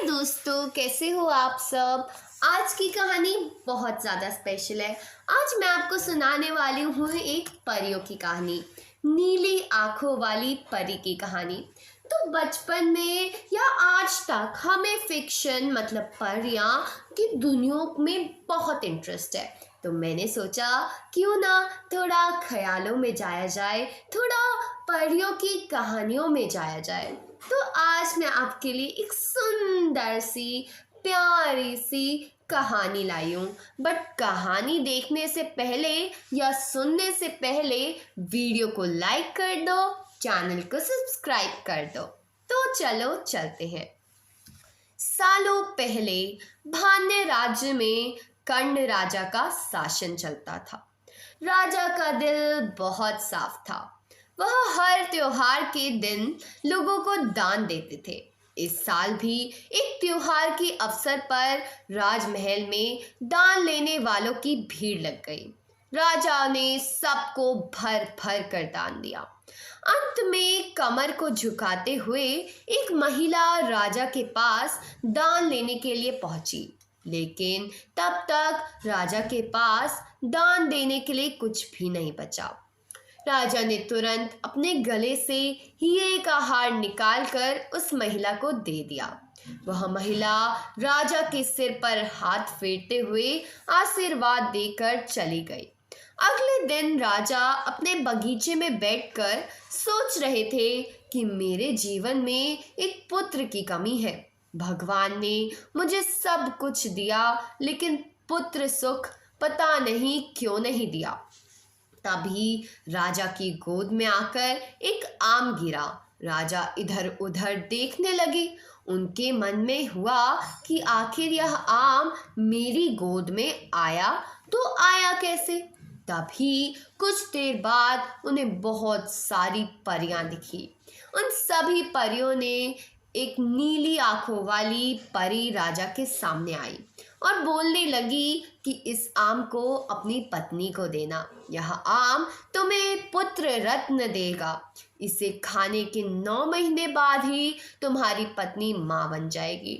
दोस्तों, कैसे हो आप सब। आज की कहानी बहुत ज़्यादा स्पेशल है। आज मैं आपको सुनाने वाली हूँ एक परियों की कहानी, नीली आंखों वाली परी की कहानी। तो बचपन में या आज तक हमें फिक्शन मतलब परियां की दुनिया में बहुत इंटरेस्ट है। तो मैंने सोचा क्यों ना थोड़ा ख्यालों में जाया जाए, थोड़ा परियों की कहानियों में जाया जाए। तो आज मैं आपके लिए एक सुंदर सी प्यारी सी कहानी लाई हूँ। बट कहानी देखने से पहले या सुनने से पहले वीडियो को लाइक कर दो, चैनल को सब्सक्राइब कर दो। तो चलो चलते हैं। सालों पहले भान्य राज्य में कर्ण राजा का शासन चलता था। राजा का दिल बहुत साफ था। वह हर त्योहार के दिन लोगों को दान देते थे। इस साल भी एक त्योहार के अवसर पर राजमहल में दान लेने वालों की भीड़ लग गई। राजा ने सबको भर भर कर दान दिया। अंत में कमर को झुकाते हुए एक महिला राजा के पास दान लेने के लिए पहुंची, लेकिन तब तक राजा के पास दान देने के लिए कुछ भी नहीं बचा। राजा ने तुरंत अपने गले से हीरे का हार निकालकर उस महिला को दे दिया। वह महिला राजा के सिर पर हाथ फेरते हुए आशीर्वाद देकर चली गई। अगले दिन राजा अपने बगीचे में बैठकर सोच रहे थे कि मेरे जीवन में एक पुत्र की कमी है। भगवान ने मुझे सब कुछ दिया, लेकिन पुत्र सुख पता नहीं क्यों नहीं दिया। तभी राजा की गोद में आकर एक आम गिरा। राजा इधर उधर देखने लगे। उनके मन में हुआ कि आखिर यह आम मेरी गोद में आया तो आया कैसे। तभी कुछ देर बाद उन्हें बहुत सारी परियां दिखी। उन सभी परियों ने एक नीली आंखों वाली परी राजा के सामने आई और बोलने लगी कि इस आम को अपनी पत्नी को देना। यह आम तुम्हें पुत्र रत्न देगा। इसे खाने के 9 महीने बाद ही तुम्हारी पत्नी माँ बन जाएगी।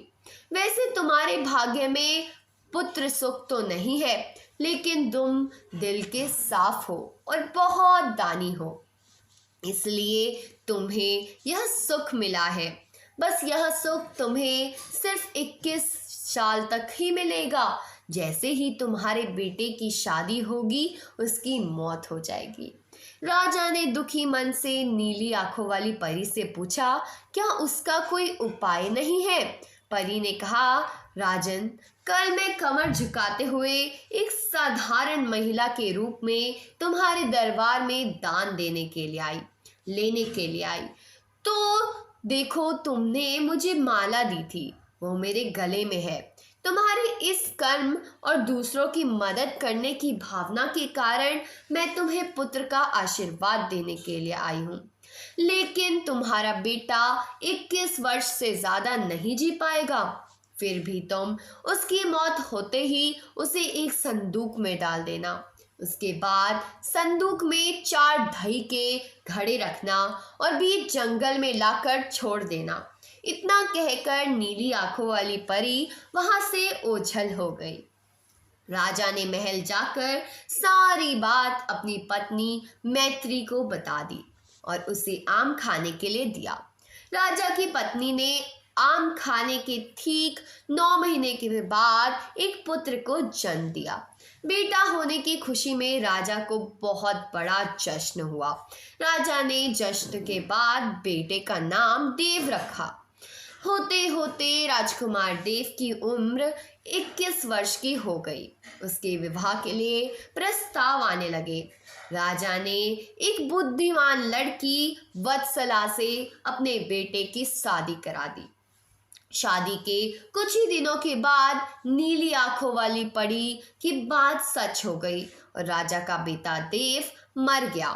वैसे तुम्हारे भाग्य में पुत्र सुख तो नहीं है, लेकिन तुम दिल के साफ हो और बहुत दानी हो, इसलिए तुम्हें यह सुख मिला है। बस यह सुख तुम्हें सिर्फ 21 साल तक ही मिलेगा। जैसे ही तुम्हारे बेटे की शादी होगी, उसकी मौत हो जाएगी। राजा ने दुखी मन से नीली आंखों वाली परी से पूछा, क्या उसका कोई उपाय नहीं है। परी ने कहा, राजन, कल मैं कमर झुकाते हुए एक साधारण महिला के रूप में तुम्हारे दरबार में दान लेने के लिए आई। तो देखो, तुमने मुझे माला दी थी, वो मेरे गले में है। तुम्हारे इस कर्म और दूसरों की मदद करने की भावना के कारण मैं तुम्हें पुत्र का आशीर्वाद देने के लिए आई हूँ। लेकिन तुम्हारा बेटा 21 वर्ष से ज़्यादा नहीं जी पाएगा। फिर भी तुम उसकी मौत होते ही उसे एक संदूक में डाल देना। उसके बाद संदूक में 4 दही के घड़े रखना और बीच जंगल में लाकर छोड़ देना। इतना कहकर नीली आंखों वाली परी वहां से ओझल हो गई। राजा ने महल जाकर सारी बात अपनी पत्नी मैत्री को बता दी और उसे आम खाने के लिए दिया। राजा की पत्नी ने आम खाने के ठीक 9 महीने के बाद एक पुत्र को जन्म दिया। बेटा होने की खुशी में राजा को बहुत बड़ा जश्न हुआ। राजा ने जश्न के बाद बेटे का नाम देव रखा। होते होते राजकुमार देव की उम्र 21 वर्ष की हो गई। उसके विवाह के लिए प्रस्ताव आने लगे। राजा ने एक बुद्धिमान लड़की वत्सला से अपने बेटे की शादी करा दी। शादी के कुछ ही दिनों के बाद नीली आंखों वाली परी की बात सच हो गई और राजा का बेटा देव मर गया।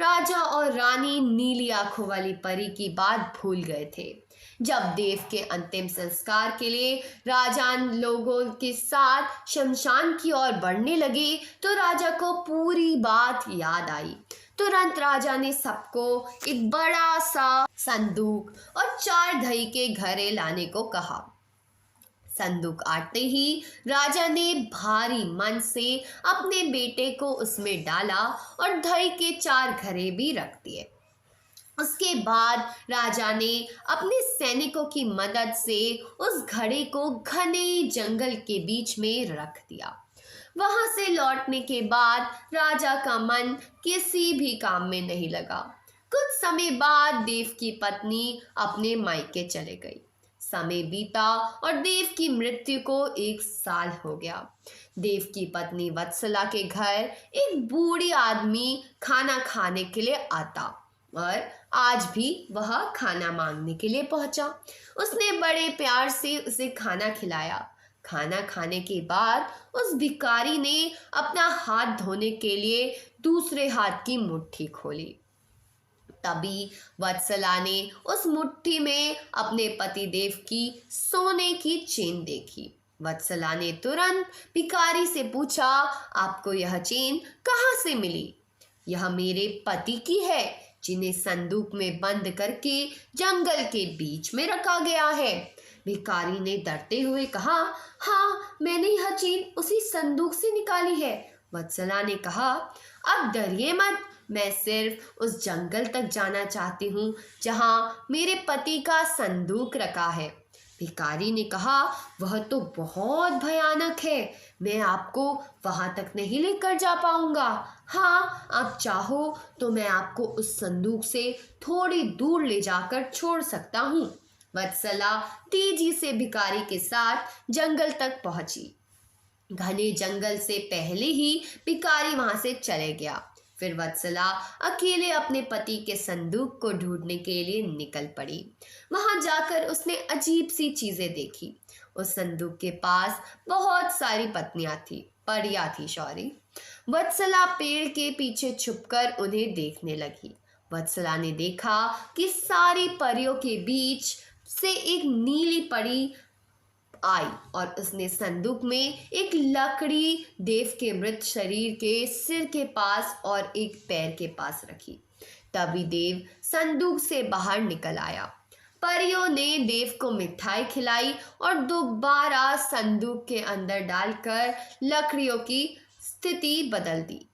राजा और रानी नीली आंखों वाली परी की बात भूल गए थे। जब देव के अंतिम संस्कार के लिए राजान लोगों के साथ शमशान की ओर बढ़ने लगे तो राजा को पूरी बात याद आई। तुरंत राजा ने सबको एक बड़ा सा संदूक और 4 दही के घड़े लाने को कहा। संदूक आते ही राजा ने भारी मन से अपने बेटे को उसमें डाला और दही के 4 घड़े भी रख दिए। उसके बाद राजा ने अपने सैनिकों की मदद से उस घड़े को घने जंगल के बीच में रख दिया। वहां से लौटने के बाद राजा का मन किसी भी काम में नहीं लगा। कुछ समय बाद देव की पत्नी अपने मायके चले गई। समय बीता और देव की मृत्यु को 1 साल हो गया। देव की पत्नी वत्सला के घर एक बूढ़ी आदमी खाना खाने के लिए आता और आज भी वह खाना मांगने के लिए पहुंचा। उसने बड़े प्यार से उसे खाना खिलाया। खाना खाने के बाद उस भिखारी ने अपना हाथ धोने के लिए दूसरे हाथ की मुट्ठी खोली। तभी वत्सला ने उस मुट्ठी में अपने पति देव की सोने की चेन देखी। वत्सला ने तुरंत भिखारी से पूछा, आपको यह चेन कहाँ से मिली? यह मेरे पति की है, जिन्हें संदूक में बंद करके जंगल के बीच में रखा गया है। भिखारी ने डरते हुए कहा, हाँ, मैंने यह चेन उसी संदूक से निकाली है। वत्सला ने कहा, अब डरिए मत, मैं सिर्फ उस जंगल तक जाना चाहती हूँ जहाँ मेरे पति का संदूक रखा है। भिखारी ने कहा, वह तो बहुत भयानक है, मैं आपको वहाँ तक नहीं लेकर जा पाऊँगा। हाँ, आप चाहो तो मैं आपको उस संदूक से थोड़ी दूर ले जाकर छोड़ सकता हूँ। वत्सला तेजी से भिखारी के साथ जंगल तक पहुंची। घने जंगल से पहले ही भिखारी वहां से चले गया। फिर वत्सला अकेले अपने पति के संदूक को ढूंढने के लिए निकल पड़ी। वहां जाकर उसने अजीब सी चीजें देखी। उस संदूक के पास बहुत सारी परियां थी सॉरी। वत्सला पेड़ के पीछे छुपकर उन्हें देखने लगी। वत्सला ने देखा कि सारी परियों के बीच से एक नीली परी आई और उसने संदूक में एक लकड़ी देव के मृत शरीर के सिर के पास और एक पैर के पास रखी। तभी देव संदूक से बाहर निकल आया। परियों ने देव को मिठाई खिलाई और दोबारा संदूक के अंदर डालकर लकड़ियों की स्थिति बदल दी।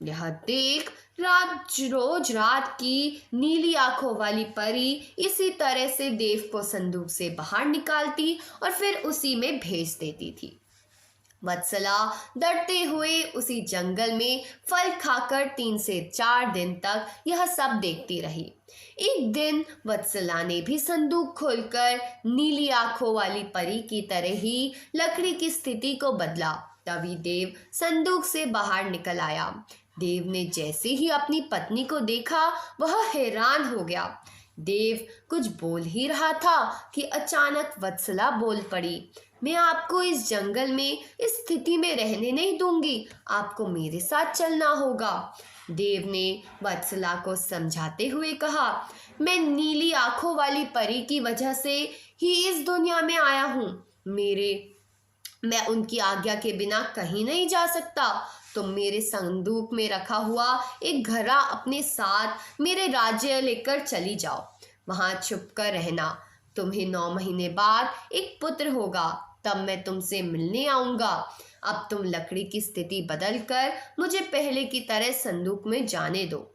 यह देख रोज रात की नीली आंखों वाली परी इसी तरह से देव को संदूक से बाहर निकालती और फिर उसी में भेज देती थी। वत्सला डरते हुए उसी जंगल में फल खाकर 3 से 4 दिन तक यह सब देखती रही। एक दिन वत्सला ने भी संदूक खोलकर नीली आंखों वाली परी की तरह ही लकड़ी की स्थिति को बदला। तभी देव संदूक से बाहर निकल आया। देव ने जैसे ही अपनी पत्नी को देखा वह हैरान हो गया। देव कुछ बोल ही रहा था कि अचानक वत्सला बोल पड़ी, मैं आपको इस जंगल में इस स्थिति में रहने नहीं दूंगी, आपको मेरे साथ चलना होगा। देव ने वत्सला को समझाते हुए कहा, मैं नीली आंखों वाली परी की वजह से ही इस दुनिया में आया हूँ। मैं उनकी आज्ञा के बिना कहीं नहीं जा सकता। तुम मेरे संदूक में रखा हुआ एक घड़ा अपने साथ मेरे राज्य लेकर चली जाओ। वहां छुपकर रहना। तुम्हें 9 महीने बाद एक पुत्र होगा, तब मैं तुमसे मिलने आऊंगा। अब तुम लकड़ी की स्थिति बदलकर मुझे पहले की तरह संदूक में जाने दो।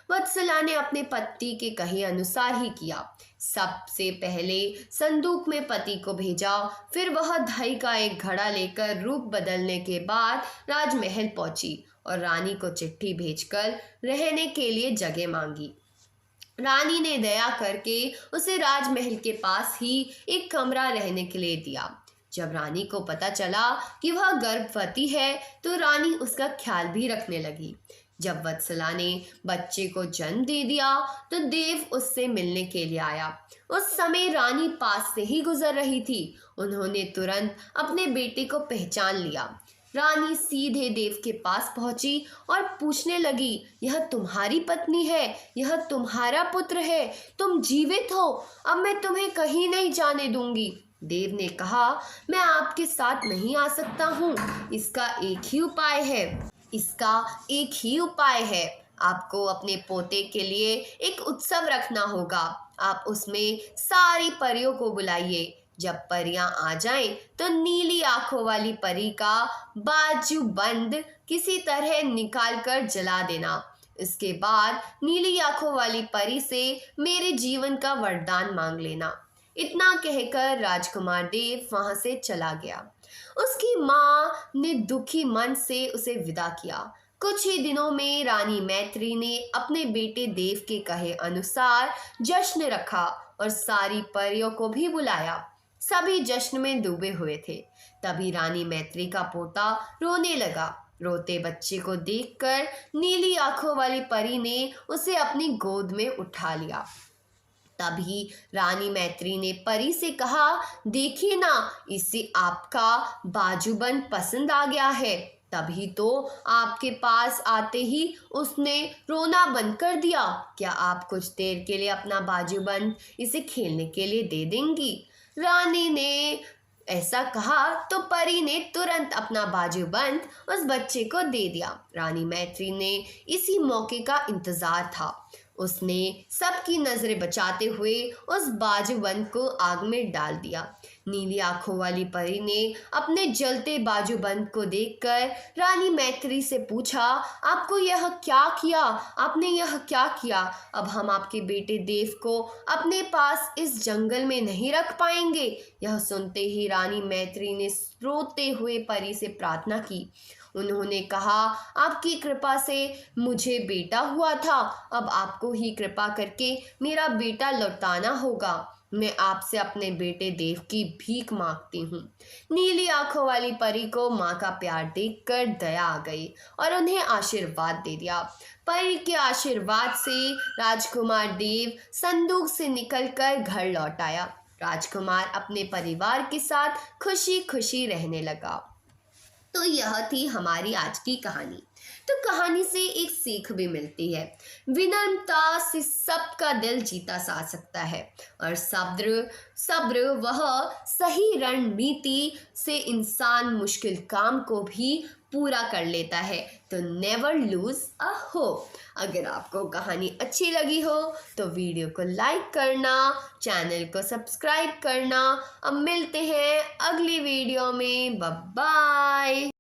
वत्सला ने अपने पति के कहे अनुसार ही किया। सबसे पहले संदूक में पति को भेजा, फिर वह दही का एक घड़ा लेकर रूप बदलने के बाद राजमहल पहुंची और रानी को चिट्ठी भेजकर रहने के लिए जगह मांगी। रानी ने दया करके उसे राजमहल के पास ही एक कमरा रहने के लिए दिया। जब रानी को पता चला कि वह गर्भवती है तो रानी उसका ख्याल भी रखने लगी। जब वत्सला ने बच्चे को जन्म दे दिया तो देव उससे मिलने के लिए आया। उस समय रानी पास से ही गुजर रही थी। उन्होंने तुरंत अपने बेटे को पहचान लिया। रानी सीधे देव के पास पहुंची और पूछने लगी, यह तुम्हारी पत्नी है, यह तुम्हारा पुत्र है, तुम जीवित हो, अब मैं तुम्हें कहीं नहीं जाने दूंगी। देव ने कहा, मैं आपके साथ नहीं आ सकता हूँ। इसका एक ही उपाय है। आपको अपने पोते के लिए एक उत्सव रखना होगा। आप उसमें सारी परियों को बुलाइए। जब परियां आ जाएं तो नीली आंखों वाली परी का बाजू बंद किसी तरह निकाल कर जला देना। इसके बाद नीली आंखों वाली परी से मेरे जीवन का वरदान मांग लेना। इतना कहकर राजकुमार देव वहां से चला गया। उसकी माँ ने दुखी मन से उसे विदा किया। कुछ ही दिनों में रानी मैत्री ने अपने बेटे देव के कहे अनुसार जश्न रखा और सारी परियों को भी बुलाया। सभी जश्न में डूबे हुए थे। तभी रानी मैत्री का पोता रोने लगा। रोते बच्चे को देखकर नीली आंखों वाली परी ने उसे अपनी गोद में उठा लिया। तभी रानी मैत्री ने परी से कहा, देखिए ना, इसे आपका बाजूबंद पसंद आ गया है। तभी तो आपके पास आते ही उसने रोना बंद कर दिया। क्या आप कुछ देर के लिए अपना बाजूबंद इसे खेलने के लिए दे देंगी? रानी ने ऐसा कहा तो परी ने तुरंत अपना बाजूबंद उस बच्चे को दे दिया। रानी मैत्री ने इसी मौके का इंतजार था। उसने सबकी नजरें बचाते हुए उस बाजूबंद को आग में डाल दिया। नीली आंखों वाली परी ने अपने जलते बाजूबंद को देखकर रानी मैत्री से पूछा, आपको यह क्या किया? आपने यह क्या किया? अब हम आपके बेटे देव को अपने पास इस जंगल में नहीं रख पाएंगे। यह सुनते ही रानी मैत्री ने रोते हुए परी से प्रार्थना की। उन्होंने कहा, आपकी कृपा से मुझे बेटा हुआ था। अब आपको ही कृपा करके मेरा बेटा लौटाना होगा। मैं आपसे अपने बेटे देव की भीख मांगती हूँ। नीली आंखों वाली परी को माँ का प्यार देखकर दया आ गई और उन्हें आशीर्वाद दे दिया। परी के आशीर्वाद से राजकुमार देव संदूक से निकलकर घर लौट आया। राजकुमार अपने परिवार के साथ खुशी खुशी रहने लगा। तो यह थी हमारी आज की कहानी। तो कहानी से एक सीख भी मिलती है। विनम्रता से सबका दिल जीता जा सकता है और सब्र सब्र वह सही रणनीति से इंसान मुश्किल काम को भी पूरा कर लेता है। तो नेवर लूज अ होप। अगर आपको कहानी अच्छी लगी हो तो वीडियो को लाइक करना, चैनल को सब्सक्राइब करना। अब मिलते हैं अगली वीडियो में। Bye bye.